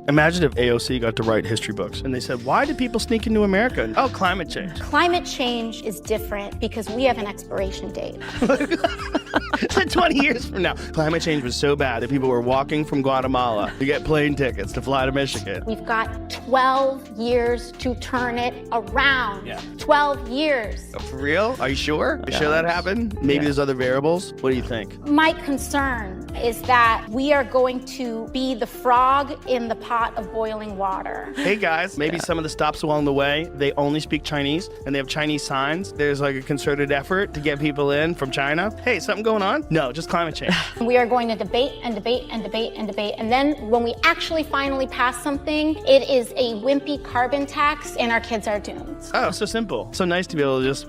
Imagine if AOC got to write history books and they said, why did people sneak into America? Oh, climate change. Climate change is different because we have an expiration date. 20 years from now. Climate change was so bad that people were walking from Guatemala to get plane tickets to fly to Michigan. We've got 12 years to turn it around. Yeah. 12 years. Oh, for real? Are you sure? Are you sure that happened? Maybe there's other variables? What do you think? My concern is that we are going to be the frog in the pot of boiling water. Hey guys, maybe some of the stops along the way, they only speak Chinese and they have Chinese signs. There's like a concerted effort to get people in from China. Hey, something going on? No, just climate change. We are going to debate and debate and debate and debate. And then when we actually finally pass something, it is a wimpy carbon tax and our kids are doomed. Oh, so simple. So nice to be able to just...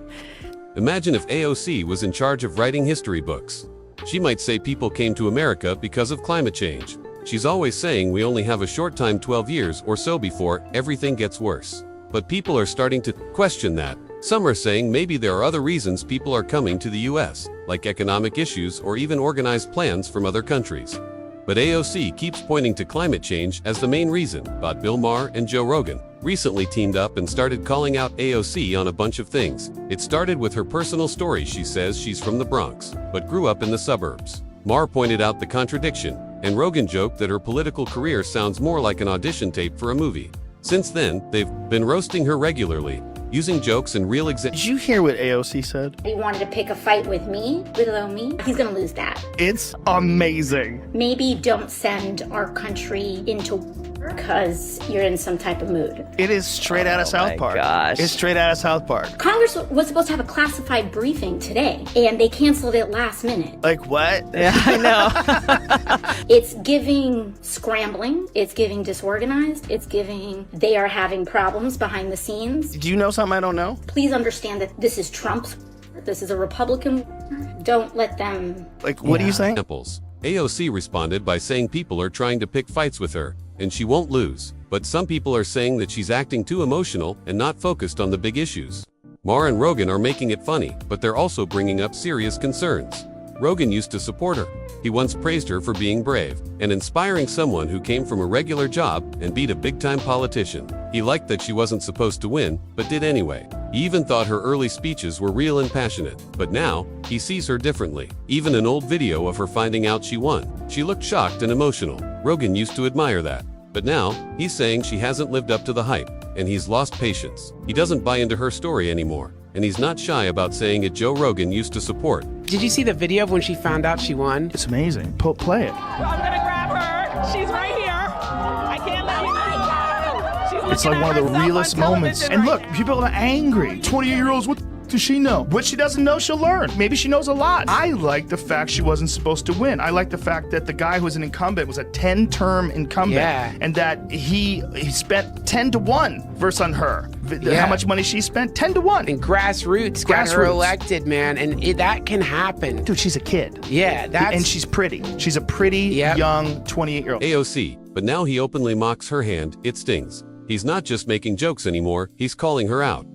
Imagine if AOC was in charge of writing history books. She might say people came to America because of climate change. She's always saying we only have a short time, 12 years or so, before everything gets worse. But people are starting to question that. Some are saying maybe there are other reasons people are coming to the US, like economic issues or even organized plans from other countries. But AOC keeps pointing to climate change as the main reason. But Bill Maher and Joe Rogan recently teamed up and started calling out AOC on a bunch of things. It started with her personal story. She says she's from the Bronx, but grew up in the suburbs. Maher pointed out the contradiction, and Rogan joked that her political career sounds more like an audition tape for a movie. Since then, they've been roasting her regularly, using jokes and real examples. Did you hear what AOC said? He wanted to pick a fight with me, little me. He's gonna lose that. It's amazing. Maybe don't send our country into war because you're in some type of mood. It is straight out of South Park. Gosh. It's straight out of South Park. Congress was supposed to have a classified briefing today, and they canceled it last minute. Like what? Yeah, I know. It's giving scrambling, it's giving disorganized, it's giving they are having problems behind the scenes. Do you know something I don't know? Please understand that this is Trump's war. This is a Republican war. Don't let them... Like, what are you saying? AOC responded by saying people are trying to pick fights with her, and she won't lose. But some people are saying that she's acting too emotional and not focused on the big issues. Maher and Rogan are making it funny, but they're also bringing up serious concerns. Rogan used to support her. He once praised her for being brave and inspiring someone who came from a regular job and beat a big-time politician. He liked that she wasn't supposed to win, but did anyway. He even thought her early speeches were real and passionate. But now, he sees her differently. Even an old video of her finding out she won, she looked shocked and emotional. Rogan used to admire that. But now, he's saying she hasn't lived up to the hype, and he's lost patience. He doesn't buy into her story anymore, and he's not shy about saying it. Joe Rogan used to support. Did you see the video of when she found out she won? It's amazing. Play it. I'm gonna grab her. She's right here. I can't let you go. It's like one of the realest moments. And look, people are angry. 28-year-olds, what does she know? What she doesn't know, she'll learn. Maybe she knows a lot. I like the fact she wasn't supposed to win. I like the fact that the guy who was an incumbent was a 10-term incumbent. Yeah. And that he spent 10-1 versus on her. How much money she spent? 10-1. And grassroots got her elected, man. And that can happen. Dude, she's a kid. Yeah, And she's pretty. She's a pretty, young 28-year-old. AOC, but now he openly mocks her hand. It stings. He's not just making jokes anymore, he's calling her out.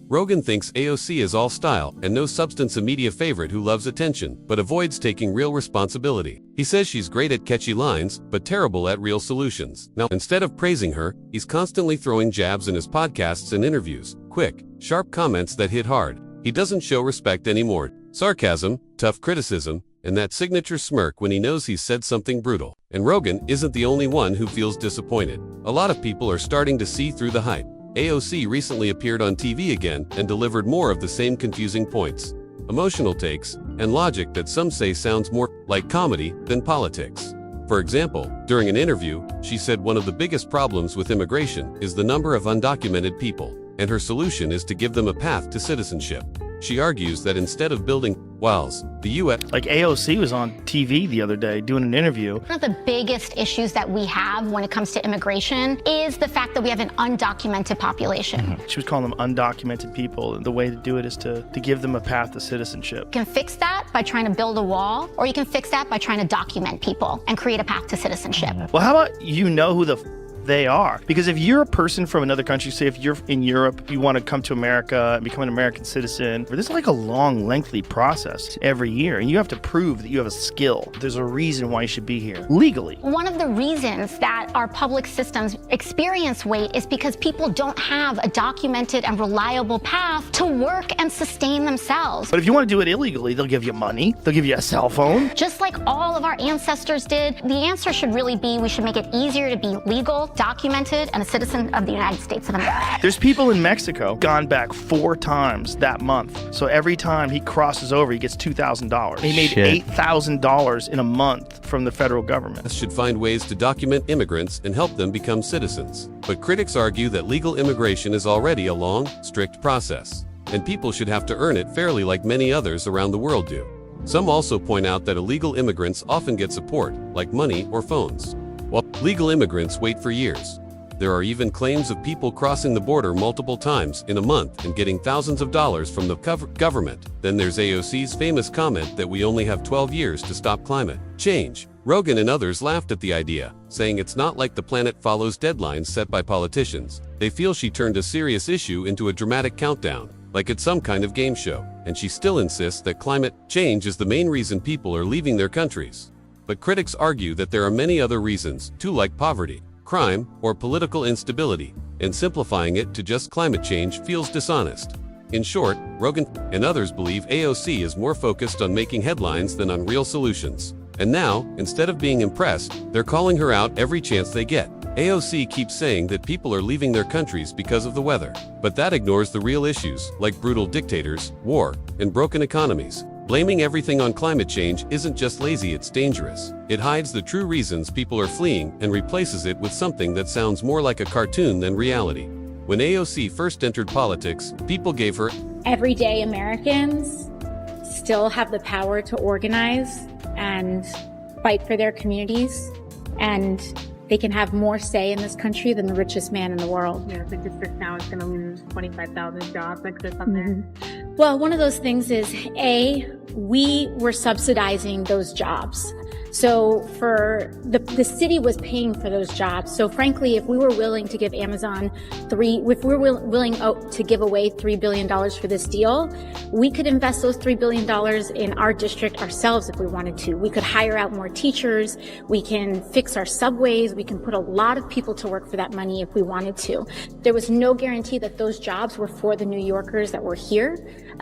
Rogan thinks AOC is all style and no substance, a media favorite who loves attention, but avoids taking real responsibility. He says she's great at catchy lines, but terrible at real solutions. Now, instead of praising her, he's constantly throwing jabs in his podcasts and interviews. Quick, sharp comments that hit hard. He doesn't show respect anymore. Sarcasm, tough criticism, and that signature smirk when he knows he's said something brutal. And Rogan isn't the only one who feels disappointed. A lot of people are starting to see through the hype. AOC recently appeared on TV again and delivered more of the same confusing points, emotional takes, and logic that some say sounds more like comedy than politics. For example, during an interview, she said one of the biggest problems with immigration is the number of undocumented people, and her solution is to give them a path to citizenship. She argues that instead of building walls, the U.S. Like AOC was on TV the other day doing an interview. One of the biggest issues that we have when it comes to immigration is the fact that we have an undocumented population. She was calling them undocumented people, and the way to do it is to give them a path to citizenship. You can fix that by trying to build a wall, or you can fix that by trying to document people and create a path to citizenship. Well, how about you know who the they are. Because if you're a person from another country, say if you're in Europe, you want to come to America and become an American citizen, this is like a long, lengthy process every year. And you have to prove that you have a skill. There's a reason why you should be here legally. One of the reasons that our public systems experience wait is because people don't have a documented and reliable path to work and sustain themselves. But if you want to do it illegally, they'll give you money, they'll give you a cell phone. Just like all of our ancestors did, the answer should really be we should make it easier to be legal, documented, and a citizen of the United States of America. There's people in Mexico gone back 4 times that month. So every time he crosses over, he gets $2,000. He made $8,000 in a month from the federal government. Should find ways to document immigrants and help them become citizens. But critics argue that legal immigration is already a long, strict process, and people should have to earn it fairly like many others around the world do. Some also point out that illegal immigrants often get support, like money or phones, while legal immigrants wait for years. There are even claims of people crossing the border multiple times in a month and getting thousands of dollars from the government. Then there's AOC's famous comment that we only have 12 years to stop climate change. Rogan and others laughed at the idea, saying it's not like the planet follows deadlines set by politicians. They feel she turned a serious issue into a dramatic countdown, like it's some kind of game show, and she still insists that climate change is the main reason people are leaving their countries. But critics argue that there are many other reasons, too, like poverty, crime, or political instability, and simplifying it to just climate change feels dishonest. In short, Rogan and others believe AOC is more focused on making headlines than on real solutions. And now, instead of being impressed, they're calling her out every chance they get. AOC keeps saying that people are leaving their countries because of the weather, but that ignores the real issues, like brutal dictators, war, and broken economies. Blaming everything on climate change isn't just lazy, it's dangerous. It hides the true reasons people are fleeing and replaces it with something that sounds more like a cartoon than reality. When AOC first entered politics, people gave her everyday Americans still have the power to organize and fight for their communities, and they can have more say in this country than the richest man in the world. Yeah, the district now is going to lose 25,000 jobs, like there's something. Well, one of those things is, we were subsidizing those jobs. So for the city was paying for those jobs. So frankly, if we were willing to give Amazon if we were willing to give away $3 billion for this deal, we could invest those $3 billion in our district ourselves if we wanted to. We could hire out more teachers. We can fix our subways. We can put a lot of people to work for that money if we wanted to. There was no guarantee that those jobs were for the New Yorkers that were here.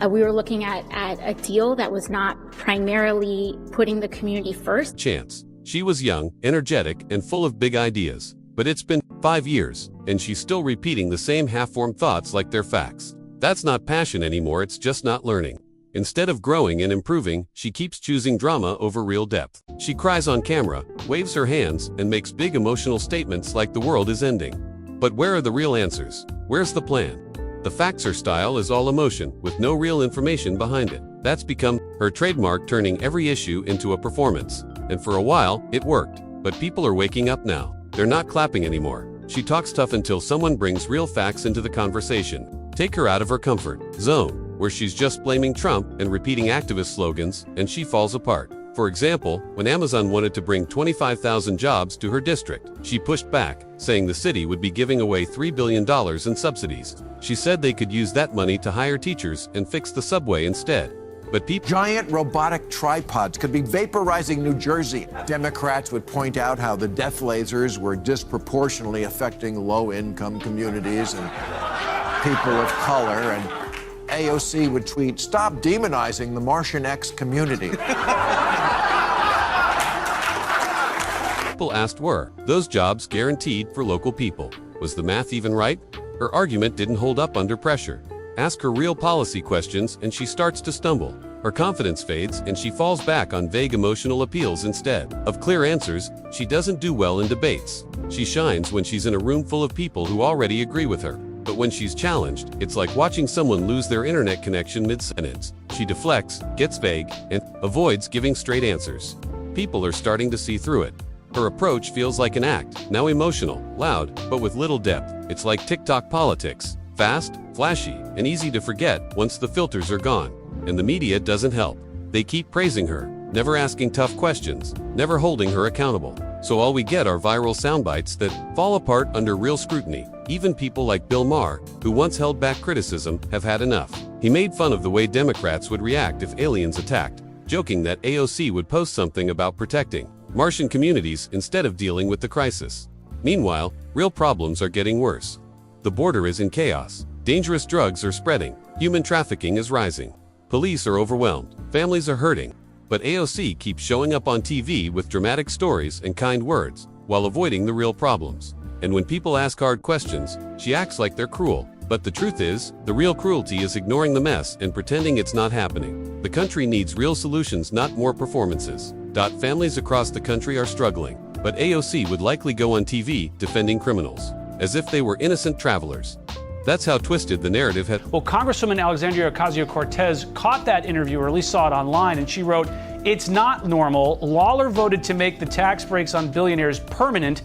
We were looking at a deal that was not primarily putting the community first. Chance. She was young, energetic, and full of big ideas. But it's been 5 years, and she's still repeating the same half-formed thoughts like they're facts. That's not passion anymore, it's just not learning. Instead of growing and improving, she keeps choosing drama over real depth. She cries on camera, waves her hands, and makes big emotional statements like the world is ending. But where are the real answers? Where's the plan? The facts her style is all emotion, with no real information behind it. That's become her trademark, turning every issue into a performance. And for a while, it worked. But people are waking up now. They're not clapping anymore. She talks tough until someone brings real facts into the conversation. Take her out of her comfort zone, where she's just blaming Trump and repeating activist slogans, and she falls apart. For example, when Amazon wanted to bring 25,000 jobs to her district, she pushed back, saying the city would be giving away $3 billion in subsidies. She said they could use that money to hire teachers and fix the subway instead. But giant robotic tripods could be vaporizing New Jersey. Democrats would point out how the death lasers were disproportionately affecting low-income communities and people of color, and AOC would tweet, "Stop demonizing the Martian X community." People asked, were those jobs guaranteed for local people? Was the math even right? Her argument didn't hold up under pressure. Ask her real policy questions and she starts to stumble. Her confidence fades and she falls back on vague emotional appeals instead of clear answers. She doesn't do well in debates. She shines when she's in a room full of people who already agree with her. But when she's challenged, it's like watching someone lose their internet connection mid-sentence. She deflects, gets vague, and avoids giving straight answers. People are starting to see through it. Her approach feels like an act, now emotional, loud, but with little depth. It's like TikTok politics. Fast, flashy, and easy to forget once the filters are gone. And the media doesn't help. They keep praising her, never asking tough questions, never holding her accountable. So all we get are viral soundbites that fall apart under real scrutiny. Even people like Bill Maher, who once held back criticism, have had enough. He made fun of the way Democrats would react if aliens attacked, joking that AOC would post something about protecting Martian communities instead of dealing with the crisis. Meanwhile, real problems are getting worse. The border is in chaos. Dangerous drugs are spreading. Human trafficking is rising. Police are overwhelmed. Families are hurting. But AOC keeps showing up on TV with dramatic stories and kind words, while avoiding the real problems. And when people ask hard questions, she acts like they're cruel. But the truth is, the real cruelty is ignoring the mess and pretending it's not happening. The country needs real solutions, not more performances. Families across the country are struggling, but AOC would likely go on TV defending criminals, as if they were innocent travelers. That's how twisted the narrative had. Well, Congresswoman Alexandria Ocasio-Cortez caught that interview, or at least saw it online, and she wrote, "It's not normal. Lawler voted to make the tax breaks on billionaires permanent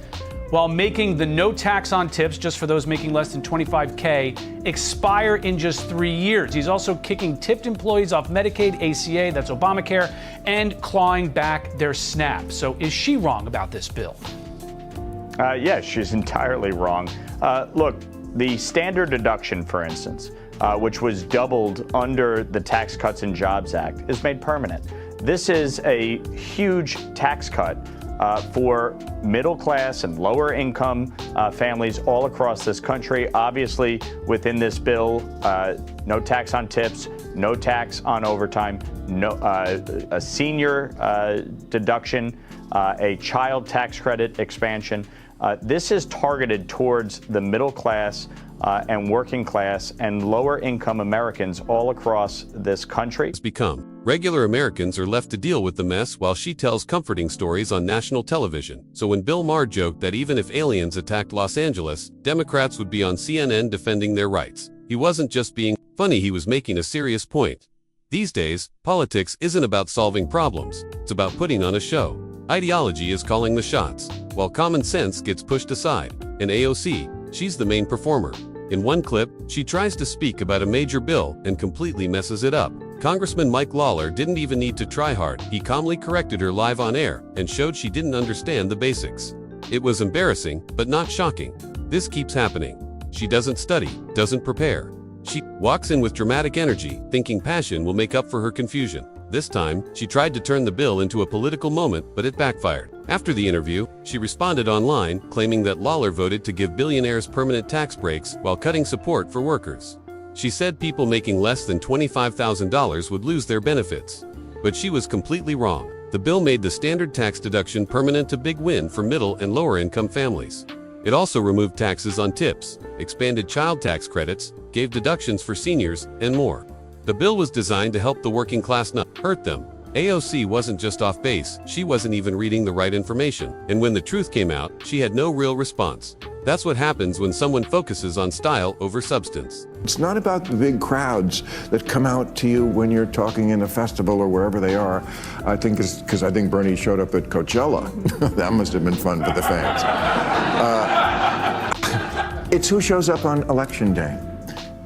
while making the no tax on tips, just for those making less than $25K, expire in just 3 years. He's also kicking tipped employees off Medicaid, ACA, that's Obamacare, and clawing back their SNAP." So is she wrong about this bill? Yes, she's entirely wrong. Look, the standard deduction, for instance, which was doubled under the Tax Cuts and Jobs Act, is made permanent. This is a huge tax cut for middle class and lower income families all across this country. Obviously, within this bill, no tax on tips, no tax on overtime, a senior deduction, a child tax credit expansion. This is targeted towards the middle class and working class and lower income Americans all across this country. Regular Americans are left to deal with the mess while she tells comforting stories on national television. So when Bill Maher joked that even if aliens attacked Los Angeles, Democrats would be on CNN defending their rights, he wasn't just being funny, he was making a serious point. These days, politics isn't about solving problems, it's about putting on a show. Ideology is calling the shots, while common sense gets pushed aside. And AOC, she's the main performer. In one clip, she tries to speak about a major bill and completely messes it up. Congressman Mike Lawler didn't even need to try hard. He calmly corrected her live on air and showed she didn't understand the basics. It was embarrassing, but not shocking. This keeps happening. She doesn't study, doesn't prepare. She walks in with dramatic energy, thinking passion will make up for her confusion. This time, she tried to turn the bill into a political moment, but it backfired. After the interview, she responded online, claiming that Lawler voted to give billionaires permanent tax breaks while cutting support for workers. She said people making less than $25,000 would lose their benefits. But she was completely wrong. The bill made the standard tax deduction permanent, a big win for middle and lower income families. It also removed taxes on tips, expanded child tax credits, gave deductions for seniors, and more. The bill was designed to help the working class, not hurt them. AOC wasn't just off base, she wasn't even reading the right information. And when the truth came out, she had no real response. That's what happens when someone focuses on style over substance. It's not about the big crowds that come out to you when you're talking in a festival or wherever they are. I think it's because I think Bernie showed up at Coachella. That must have been fun for the fans. It's who shows up on Election Day.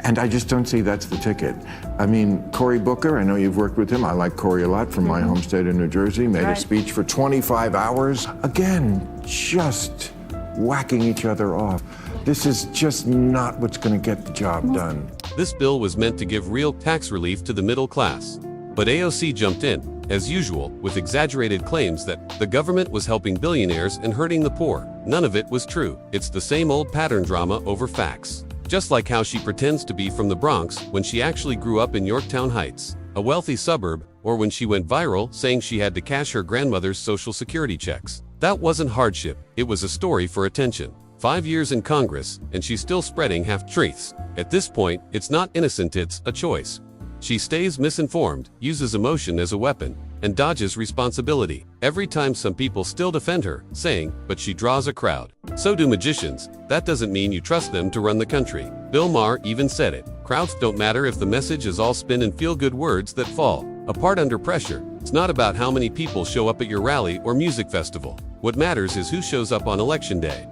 And I just don't see that's the ticket. I mean, Cory Booker, I know you've worked with him. I like Cory a lot from my home state of New Jersey. Made a speech for 25 hours. Again, just whacking each other off. This is just not what's going to get the job done. This bill was meant to give real tax relief to the middle class. But AOC jumped in, as usual, with exaggerated claims that the government was helping billionaires and hurting the poor. None of it was true. It's the same old pattern drama over facts. Just like how she pretends to be from the Bronx when she actually grew up in Yorktown Heights, a wealthy suburb, or when she went viral saying she had to cash her grandmother's Social Security checks. That wasn't hardship, it was a story for attention. 5 years in Congress, and she's still spreading half-truths. At this point, it's not innocent, it's a choice. She stays misinformed, uses emotion as a weapon, and dodges responsibility. Every time some people still defend her, saying, but she draws a crowd. So do magicians. That doesn't mean you trust them to run the country. Bill Maher even said it. Crowds don't matter if the message is all spin and feel-good words that fall apart under pressure. It's not about how many people show up at your rally or music festival. What matters is who shows up on Election Day.